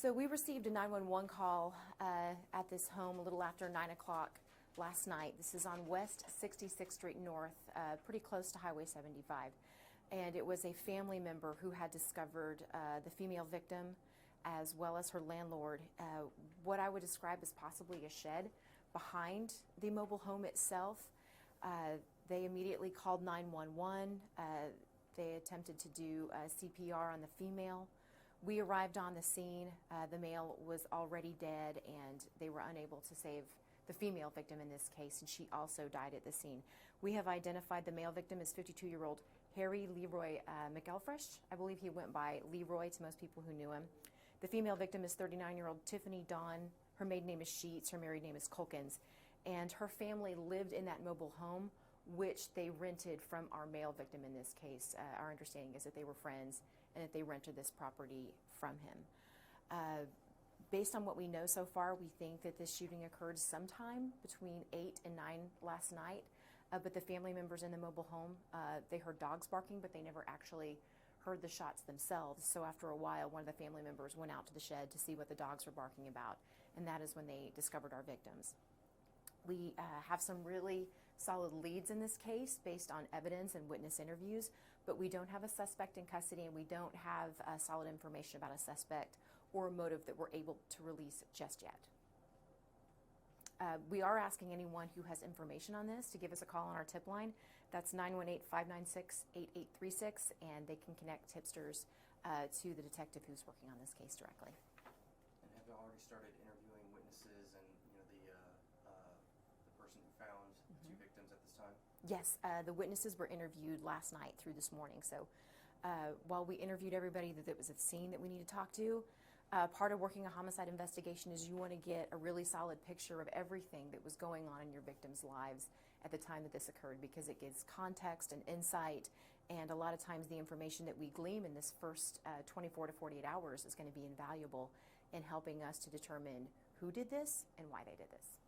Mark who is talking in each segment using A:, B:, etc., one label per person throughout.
A: So we received a 911 call at this home a little after 9 o'clock last night. This is on West 66th Street North, pretty close to Highway 75. And it was a family member who had discovered the female victim as well as her landlord, what I would describe as possibly a shed behind the mobile home itself. They immediately called 911. They attempted to do CPR on the female. We arrived on the scene. The male was already dead, and they were unable to save the female victim in this case, and she also died at the scene. We have identified the male victim as 52-year-old Harry Leroy McElfresh. I believe he went by Leroy to most people who knew him. The female victim is 39-year-old Tiffany Dawn. Her maiden name is Sheets. Her married name is Culkins. And her family lived in that mobile home, which they rented from our male victim in this case. Our understanding is that they were friends and that they rented this property from him. Based on what we know so far, we think that this shooting occurred sometime between 8 and 9 last night. But the family members in the mobile home, they heard dogs barking, but they never actually heard the shots themselves. So after a while, one of the family members went out to the shed to see what the dogs were barking about, and that is when they discovered our victims. We have some really solid leads in this case based on evidence and witness interviews, but we don't have a suspect in custody, and we don't have solid information about a suspect or a motive that we're able to release just yet. We are asking anyone who has information on this to give us a call on our tip line. That's 918-596-8836, and they can connect tipsters to the detective who's working on this case directly.
B: And have you already started interviewing witnesses and the person who found the two victims at this time?
A: Yes, the witnesses were interviewed last night through this morning. So while we interviewed everybody that was at the scene that we need to talk to, part of working a homicide investigation is you want to get a really solid picture of everything that was going on in your victims' lives at the time that this occurred, because it gives context and insight, and a lot of times the information that we glean in this first 24 to 48 hours is going to be invaluable in helping us to determine who did this and why they did this.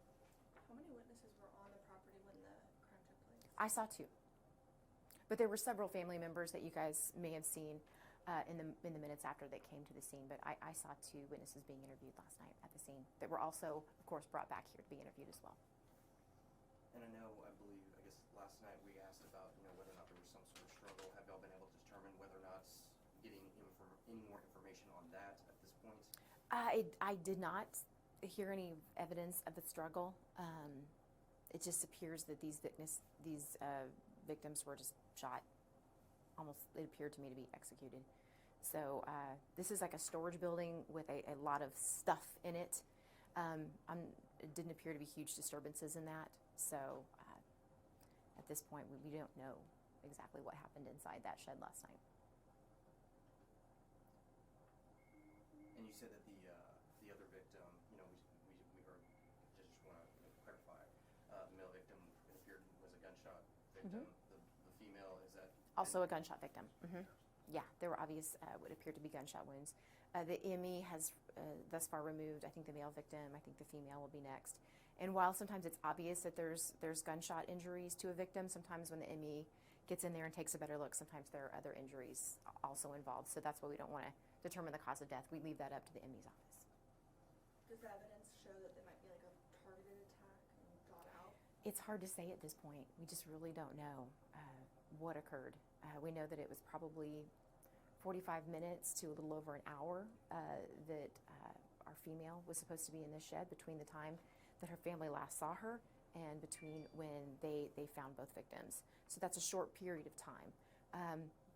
C: How many witnesses were on the property when the crime took place?
A: I saw 2. But there were several family members that you guys may have seen in the minutes after they came to the scene. But I saw 2 witnesses being interviewed last night at the scene that were also, of course, brought back here to be interviewed as well.
B: And I believe, last night we asked about, whether or not there was some sort of struggle. Have y'all been able to determine whether or not getting any more information on that at this point?
A: I did not hear any evidence of the struggle. It just appears that these victims were just shot. Almost, it appeared to me to be executed. So this is like a storage building with a lot of stuff in it. It didn't appear to be huge disturbances in that. So at this point, we don't know exactly what happened inside that shed last night.
B: And you said that the other victim, we heard, just want to clarify, the male victim, it appeared was a gunshot victim. The female, is that?
A: Also a gunshot victim. Yeah, there were obvious, what appeared to be gunshot wounds. The ME has thus far removed, I think, the male victim. I think the female will be next. And while sometimes it's obvious that there's gunshot injuries to a victim, sometimes when the ME gets in there and takes a better look, sometimes there are other injuries also involved. So that's why we don't want to determine the cause of death. We leave that up to the ME's office.
C: Does the evidence show that there might be like a targeted attack and got out?
A: It's hard to say at this point. We just really don't know what occurred. We know that it was probably 45 minutes to a little over an hour that our female was supposed to be in this shed between the time that her family last saw her and between when they found both victims. So that's a short period of time.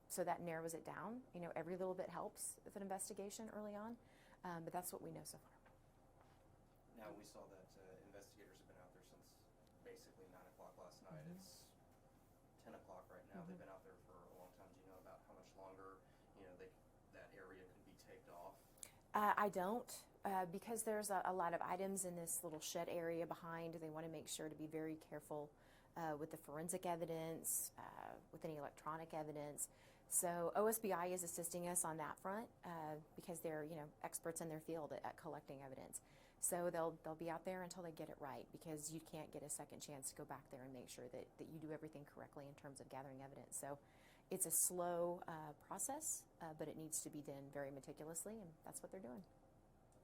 A: So that narrows it down. Every little bit helps with an investigation early on, but that's what we know so far.
B: Now, we saw that investigators have been out there since basically 9 o'clock last night. It's 10 o'clock right now. They've been out there for a long time. Do you know about how much longer, that area could be taped off?
A: I don't, because there's a lot of items in this little shed area behind. They want to make sure to be very careful with the forensic evidence, with any electronic evidence. So OSBI is assisting us on that front because they're experts in their field at collecting evidence. So they'll be out there until they get it right, because you can't get a second chance to go back there and make sure that you do everything correctly in terms of gathering evidence. So it's a slow process, but it needs to be done very meticulously, and that's what they're doing.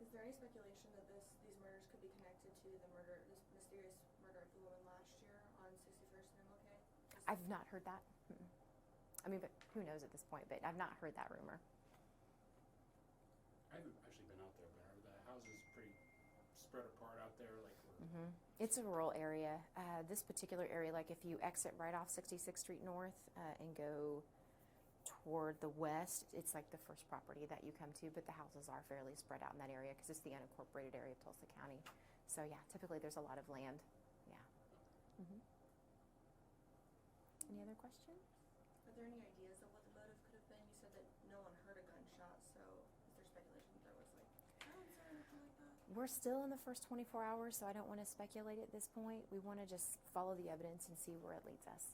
C: Is there any speculation that these murders could be connected to this mysterious murder of the woman last year on 61st and MLK?
A: I've not heard that. Mm-mm. I mean, but who knows at this point, but I've not heard that rumor.
D: I haven't actually been out there, but are the houses pretty spread apart out there? Like,
A: It's a rural area. This particular area, like if you exit right off 66th Street North and go toward the west, it's like the first property that you come to, but the houses are fairly spread out in that area because it's the unincorporated area of Tulsa County. So yeah, typically there's a lot of land. Yeah. Any other questions?
C: Are there any ideas of what the motive could have been? You said that no one heard a gunshot, so is there speculation that there was like silencer or anything like that?
A: We're still in the first 24 hours, so I don't want to speculate at this point. We want to just follow the evidence and see where it leads us.